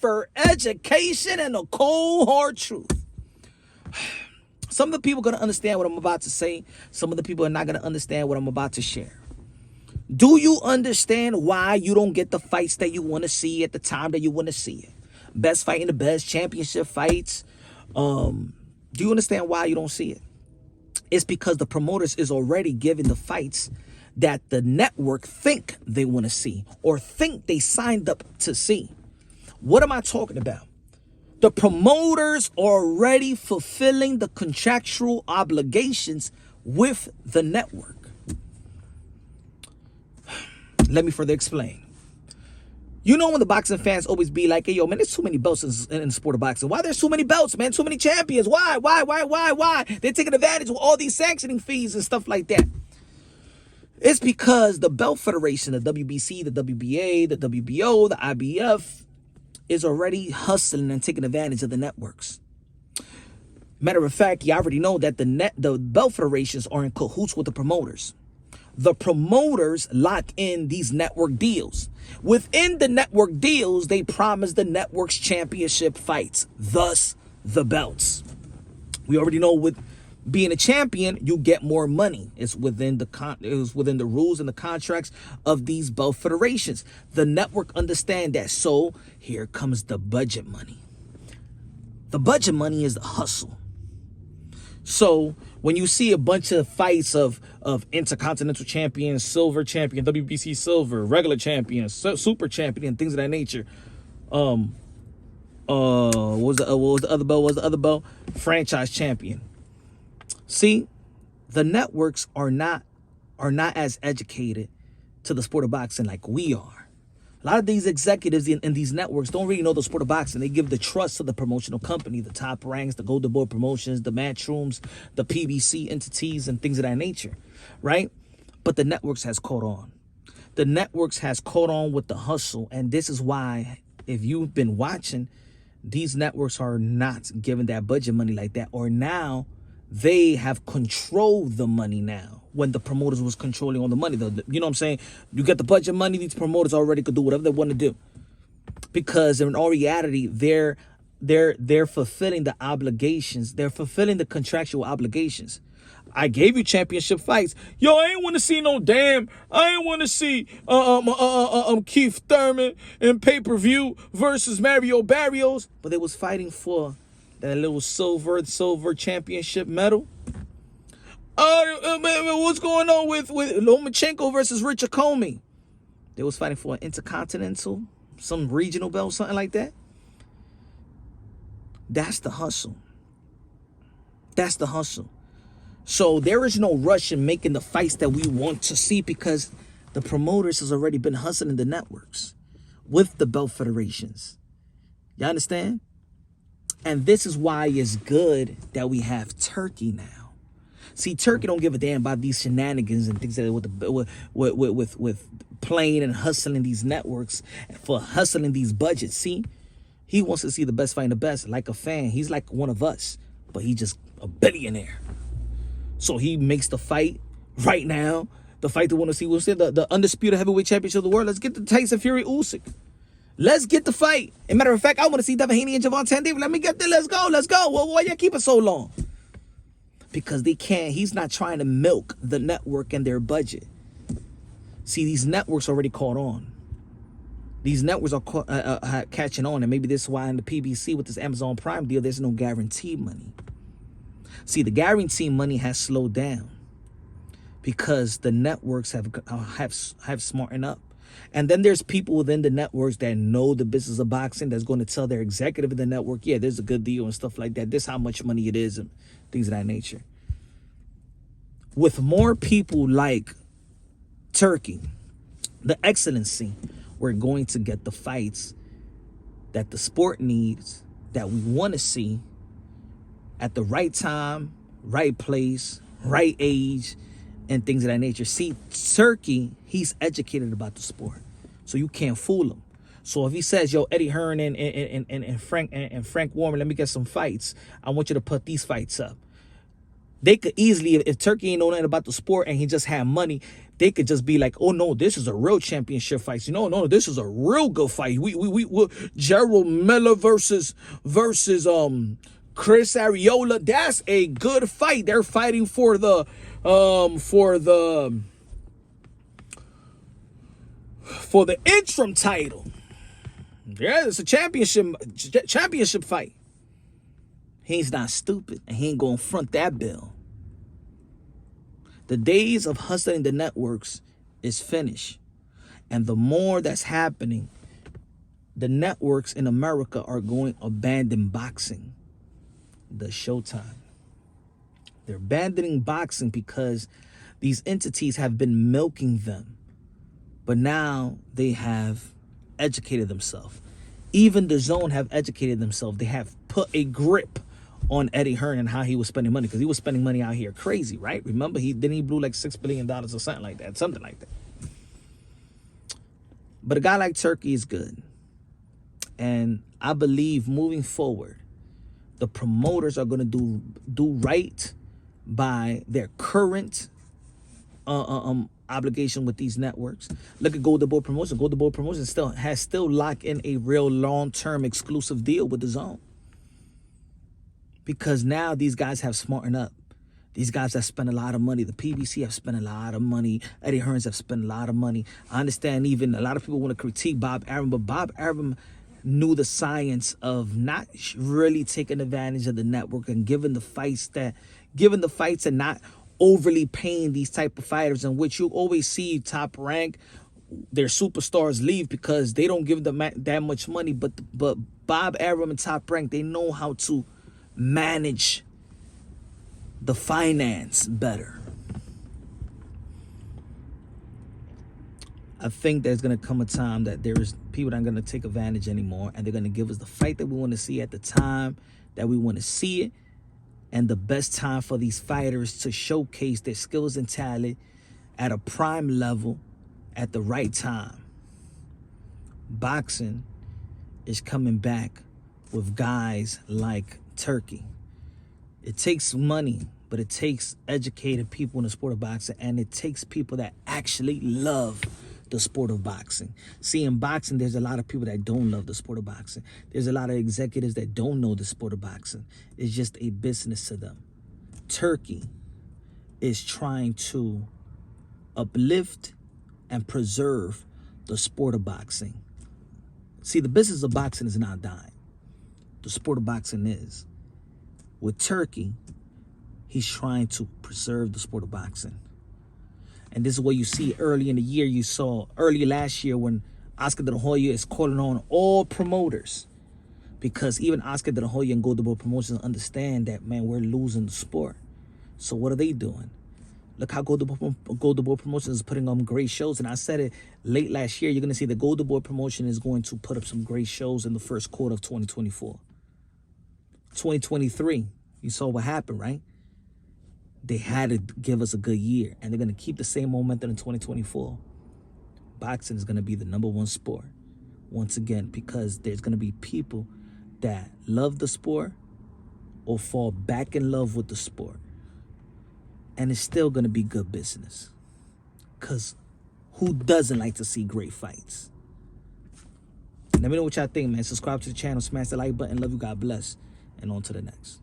for education and the cold hard truth. Some of the people are going to understand what I'm about to say. Some of the people are not going to understand what I'm about to share. Do you understand why you don't get the fights that you want to see at the time that you want to see it? Best fight in the best, championship fights. Do you understand why you don't see it? It's because the promoters is already giving the fights that the network think they want to see or think they signed up to see. What am I talking about? The promoters are already fulfilling the contractual obligations with the network. Let me further explain. You know when the boxing fans always be like, hey, yo, man, there's too many belts in the sport of boxing. Why there's too many belts, man? Too many champions. Why? They're taking advantage of all these sanctioning fees and stuff like that. It's because the belt federation, the WBC, the WBA, the WBO, the IBF, is already hustling and taking advantage of the networks. Matter of fact, you already know that the belt federations are in cahoots with the promoters. The promoters lock in these network deals. Within the network deals, they promise the network's championship fights, thus the belts. We already know with being a champion, you get more money. It's within the rules and the contracts of these belt federations. The network understand that. So here comes the budget money. The budget money is the hustle. So when you see a bunch of fights of intercontinental champion, silver champion, WBC silver, regular champion, super champion, and things of that nature. What was the other belt? Franchise champion. See, the networks are not as educated to the sport of boxing like we are. A lot of these executives in these networks don't really know the sport of boxing. They give the trust to the promotional company, the Top Ranks, the Golden Boy Promotions, the Matchrooms, the PBC entities, and things of that nature, right? But the networks has caught on. The networks has caught on with the hustle, and this is why, if you've been watching, these networks are not giving that budget money like that, or now they have controlled the money now when the promoters was controlling all the money. You know what I'm saying? You get the budget money, these promoters already could do whatever they want to do. Because in all reality, they're fulfilling the obligations. They're fulfilling the contractual obligations. I gave you championship fights. Yo, I ain't want to see no damn. I ain't want to see Keith Thurman in pay-per-view versus Mario Barrios. But they was fighting for that little silver championship medal. What's going on with Lomachenko versus Richard Comey? They was fighting for an intercontinental, some regional belt, something like that. That's the hustle. That's the hustle. So there is no rush in making the fights that we want to see because the promoters has already been hustling the networks with the belt federations. You understand? And this is why it's good that we have Turkey now. See, Turkey don't give a damn about these shenanigans and things that with playing and hustling these networks for hustling these budgets. See, he wants to see the best fighting the best, like a fan. He's like one of us, but he's just a billionaire. So he makes the fight right now. The fight they want to see, we'll say the undisputed heavyweight championship of the world. Let's get the Tyson Fury Usyk. Let's get the fight. As a matter of fact, I want to see Devin Haney and Gervonta. Let me get there. Let's go. Well, why y'all keep it so long? Because they can't. He's not trying to milk the network and their budget. See, these networks already caught on. These networks are catching on, and maybe this is why in the PBC with this Amazon Prime deal, there's no guarantee money. See, the guarantee money has slowed down because the networks have smartened up. And then there's people within the networks that know the business of boxing that's going to tell their executive in the network, yeah, there's a good deal and stuff like that. This is how much money it is and things of that nature. With more people like Turkey, the excellency, we're going to get the fights that the sport needs, that we want to see at the right time, right place, right age, and things of that nature. See, Turkey, he's educated about the sport, so you can't fool him. So if he says, yo, Eddie Hearn and Frank Warren, let me get some fights, I want you to put these fights up. They could easily, if Turkey ain't know nothing about the sport and he just had money, they could just be like, oh no, this is a real championship fight. You know, no, this is a real good fight. We Gerald Miller versus Chris Arreola. That's a good fight. They're fighting for the interim title. Yeah, it's a championship fight. He's not stupid, and he ain't gonna front that bill. The days of hustling the networks is finished. And the more that's happening, the networks in America are going to abandon boxing. The Showtime. They're abandoning boxing because these entities have been milking them. But now they have educated themselves. Even the Zone have educated themselves. They have put a grip on Eddie Hearn and how he was spending money, because he was spending money out here crazy, right? Remember, he blew like $6 billion or something like that. But a guy like Turki is good. And I believe moving forward, the promoters are going to do right by their current obligation with these networks. Look at Golden Boy Promotions. Golden Boy Promotions still locked in a real long-term exclusive deal with the Zone. Because now these guys have smartened up. These guys have spent a lot of money. The PBC have spent a lot of money. Eddie Hearns have spent a lot of money. I understand even a lot of people want to critique Bob Arum, but Bob Arum knew the science of not really taking advantage of the network and giving the fights and not overly paying these type of fighters, in which you always see Top Rank, their superstars leave because they don't give them that much money. But Bob Arum and Top Rank, they know how to manage the finance better. I think there's going to come a time that there's people that aren't going to take advantage anymore, and they're going to give us the fight that we want to see at the time that we want to see it, and the best time for these fighters to showcase their skills and talent at a prime level at the right time. Boxing is coming back with guys like Turki. It takes money, but it takes educated people in the sport of boxing, and it takes people that actually love the sport of boxing. See, in boxing, there's a lot of people that don't love the sport of boxing. There's a lot of executives that don't know the sport of boxing. It's just a business to them. Turki is trying to uplift and preserve the sport of boxing. See, the business of boxing is not dying. The sport of boxing is. With Turki, he's trying to preserve the sport of boxing. And this is what you see early in the year. You saw early last year when Oscar De La Hoya is calling on all promoters, because even Oscar De La Hoya and Golden Boy Promotions understand that, man, we're losing the sport. So what are they doing? Look how Golden Boy Promotions is putting on great shows. And I said it late last year, you're going to see the Golden Boy Promotion is going to put up some great shows in the first quarter of 2024. 2023, you saw what happened, right? They had to give us a good year, and they're going to keep the same momentum in 2024. Boxing is going to be the #1 sport once again, because there's going to be people that love the sport or fall back in love with the sport. And it's still going to be good business, because who doesn't like to see great fights? Let me know what y'all think, man. Subscribe to the channel, smash the like button. Love you, God bless. And on to the next.